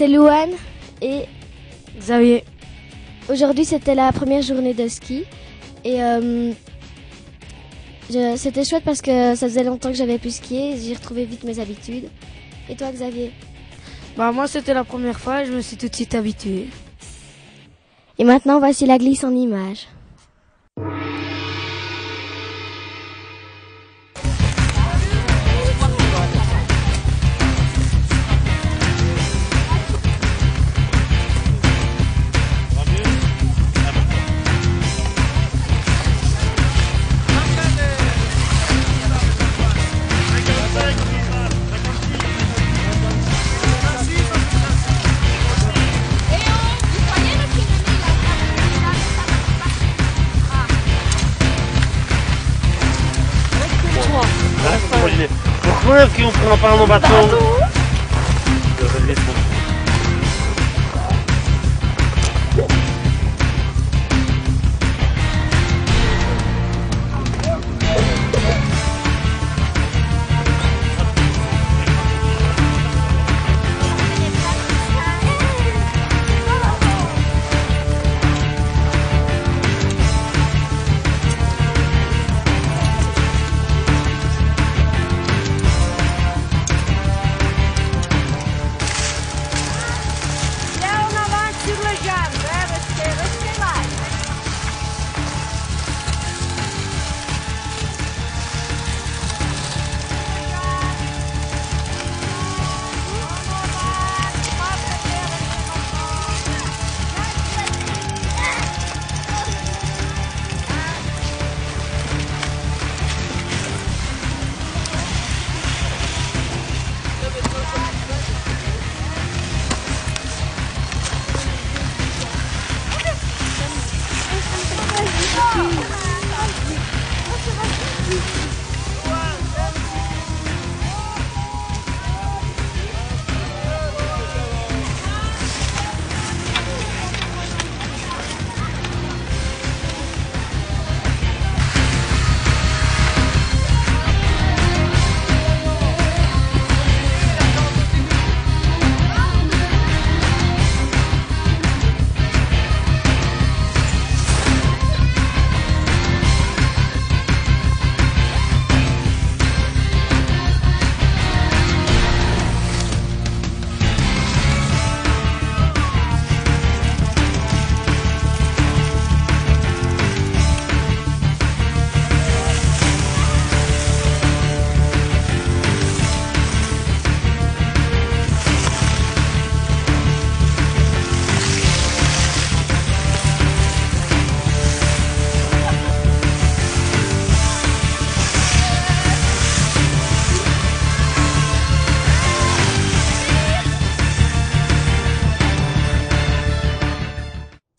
c'est Louane et Xavier. Aujourd'hui c'était la première journée de ski et c'était chouette parce que ça faisait longtemps que j'avais pu skier, j'ai retrouvé vite mes habitudes. Et toi Xavier? Moi c'était la première fois et je me suis tout de suite habitué. Et maintenant voici la glisse en images. Pourquoi est-ce qu'on prend pas mon bâton?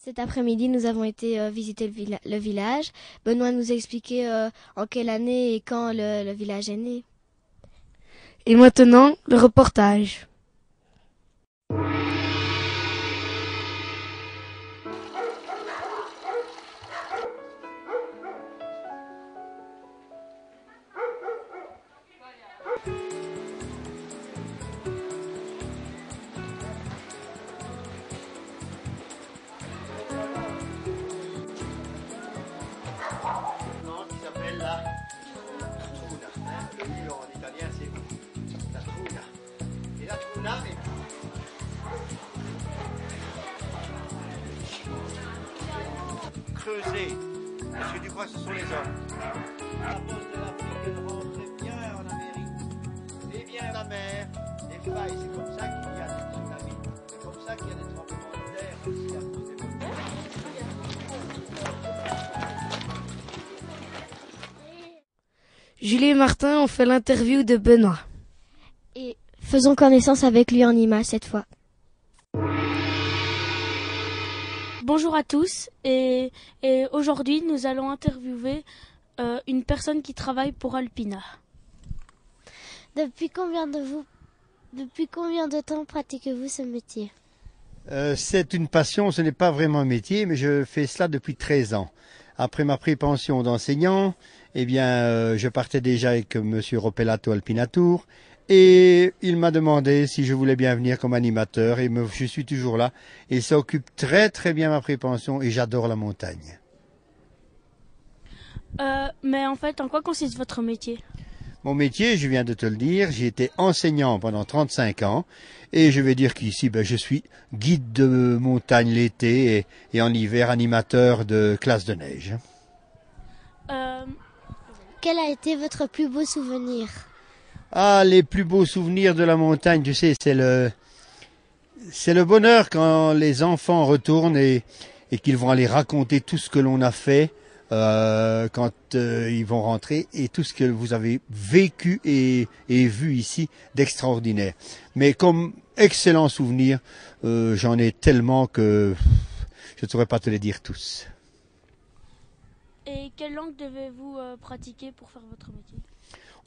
Cet après-midi, nous avons été visiter le village. Benoît nous a expliqué en quelle année et quand le village est né. Et maintenant, le reportage. Creuser. Est-ce que tu crois que ce sont les hommes? La poste de l'Afrique rentrait bien en Amérique. Eh bien, la mer, les failles, c'est comme ça qu'il y a des tsunamis. C'est comme ça qu'il y a des tremblements de terre aussi à cause des volcans. Julie et Martin ont fait l'interview de Benoît. Et faisons connaissance avec lui en images cette fois. Bonjour à tous et aujourd'hui nous allons interviewer une personne qui travaille pour Alpina. Depuis combien de temps pratiquez-vous ce métier? C'est une passion, ce n'est pas vraiment un métier, mais je fais cela depuis 13 ans. Après ma pré-pension d'enseignant, je partais déjà avec Monsieur Ropellato Alpinatour Et il m'a demandé si je voulais bien venir comme animateur et je suis toujours là. Et ça occupe très très bien ma prépension et j'adore la montagne. Mais en fait, en quoi consiste votre métier? Mon métier, je viens de te le dire, j'ai été enseignant pendant 35 ans et je vais dire qu'ici, je suis guide de montagne l'été et en hiver animateur de classe de neige. Quel a été votre plus beau souvenir? Ah, les plus beaux souvenirs de la montagne, tu sais, c'est le bonheur quand les enfants retournent et qu'ils vont aller raconter tout ce que l'on a fait quand ils vont rentrer et tout ce que vous avez vécu et vu ici d'extraordinaire. Mais comme excellent souvenir, j'en ai tellement que je ne saurais pas te les dire tous. Et quelle langue devez-vous pratiquer pour faire votre métier?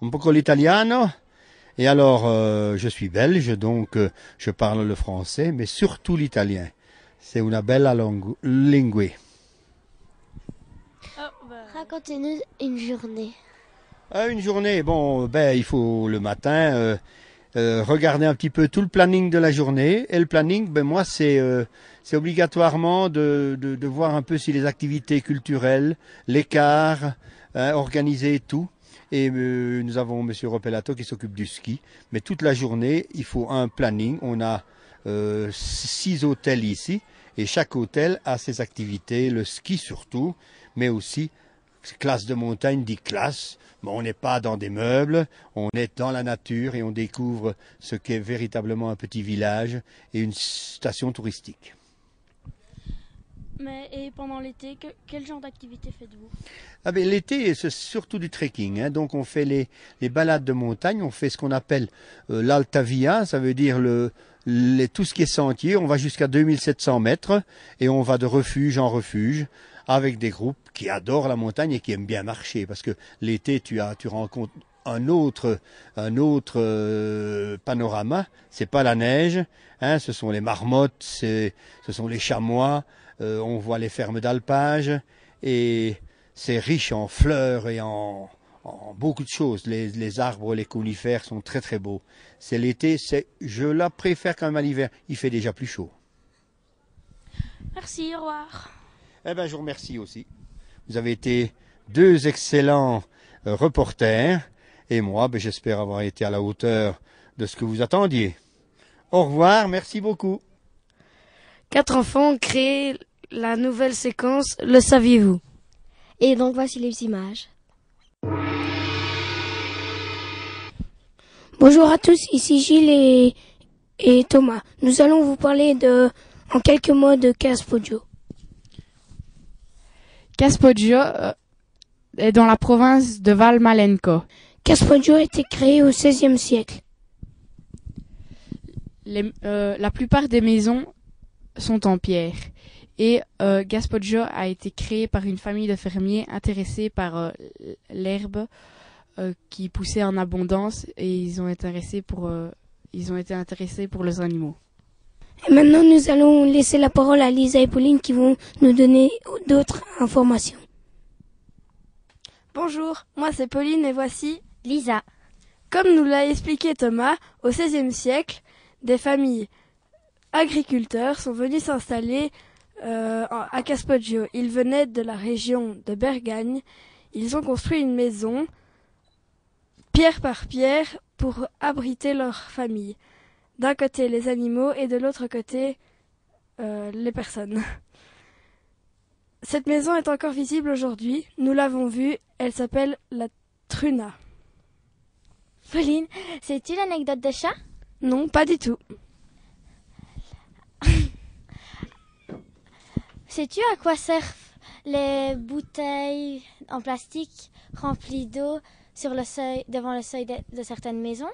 Un poco l'italiano. Et alors, je suis belge, donc je parle le français, mais surtout l'italien. C'est una bella lingua. Racontez-nous une journée. Une journée, bon, il faut le matin regarder un petit peu tout le planning de la journée. Et le planning, moi, c'est obligatoirement de voir un peu si les activités culturelles, l'écart, organiser et tout. Et nous avons Monsieur Ropelato qui s'occupe du ski. Mais toute la journée, il faut un planning. On a 6 hôtels ici. Et chaque hôtel a ses activités, le ski surtout, mais aussi classe de montagne dit classe. Bon, on n'est pas dans des meubles, on est dans la nature et on découvre ce qu'est véritablement un petit village et une station touristique. Et pendant l'été, quel genre d'activité faites-vous? L'été, c'est surtout du trekking. Hein. Donc on fait les balades de montagne, on fait ce qu'on appelle l'Alta Via, ça veut dire tout ce qui est sentier. On va jusqu'à 2700 mètres et on va de refuge en refuge avec des groupes qui adorent la montagne et qui aiment bien marcher. Parce que l'été, tu rencontres un autre panorama. C'est pas la neige, hein, ce sont les marmottes, ce sont les chamois. On voit les fermes d'alpage et c'est riche en fleurs et en beaucoup de choses. Les arbres, les conifères sont très très beaux. C'est l'été, je la préfère quand même à l'hiver. Il fait déjà plus chaud. Merci, au revoir. Je vous remercie aussi. Vous avez été 2 excellents reporters et moi, j'espère avoir été à la hauteur de ce que vous attendiez. Au revoir, merci beaucoup. 4 enfants ont créé la nouvelle séquence, le saviez-vous? Et donc voici les images. Bonjour à tous, ici Gilles et Thomas. Nous allons vous parler en quelques mots de Caspodio. Caspodio est dans la province de Valmalenco. Caspodio a été créé au XVIe siècle. La plupart des maisons sont en pierre. Et Caspodio a été créé par une famille de fermiers intéressés par l'herbe qui poussait en abondance et ils ont été intéressés pour les animaux. Et maintenant, nous allons laisser la parole à Lisa et Pauline qui vont nous donner d'autres informations. Bonjour, moi c'est Pauline et voici Lisa. Comme nous l'a expliqué Thomas, au XVIe siècle, des familles agriculteurs sont venus s'installer à Caspodio. Ils venaient de la région de Bergagne. Ils ont construit une maison, pierre par pierre, pour abriter leur famille. D'un côté les animaux et de l'autre côté les personnes. Cette maison est encore visible aujourd'hui. Nous l'avons vue. Elle s'appelle la Truna. Pauline, sais-tu l'anecdote de chat? Non, pas du tout. Sais-tu à quoi servent les bouteilles en plastique remplies d'eau sur le seuil, devant le seuil de certaines maisons?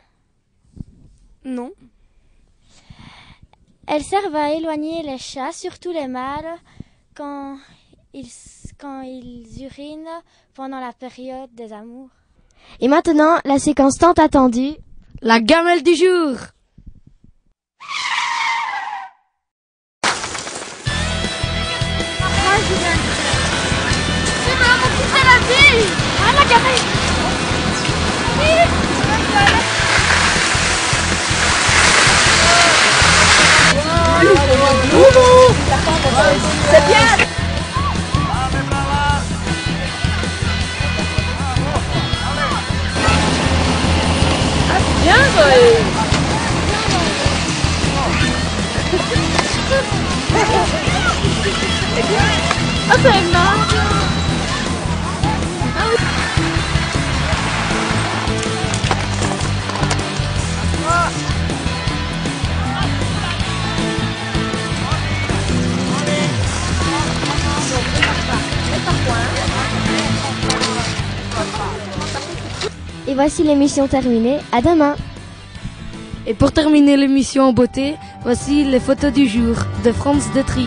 Non. Elles servent à éloigner les chats, surtout les mâles, quand ils urinent pendant la période des amours. Et maintenant, la séquence tant attendue, la gamelle du jour. C'est vraiment quitter la vie. Ah, la gamelle. Oui. C'est bien. Bien, Zoé. Ah, c'est marrant. Et voici l'émission terminée. À demain. Et pour terminer l'émission en beauté, voici les photos du jour de Franz Detry.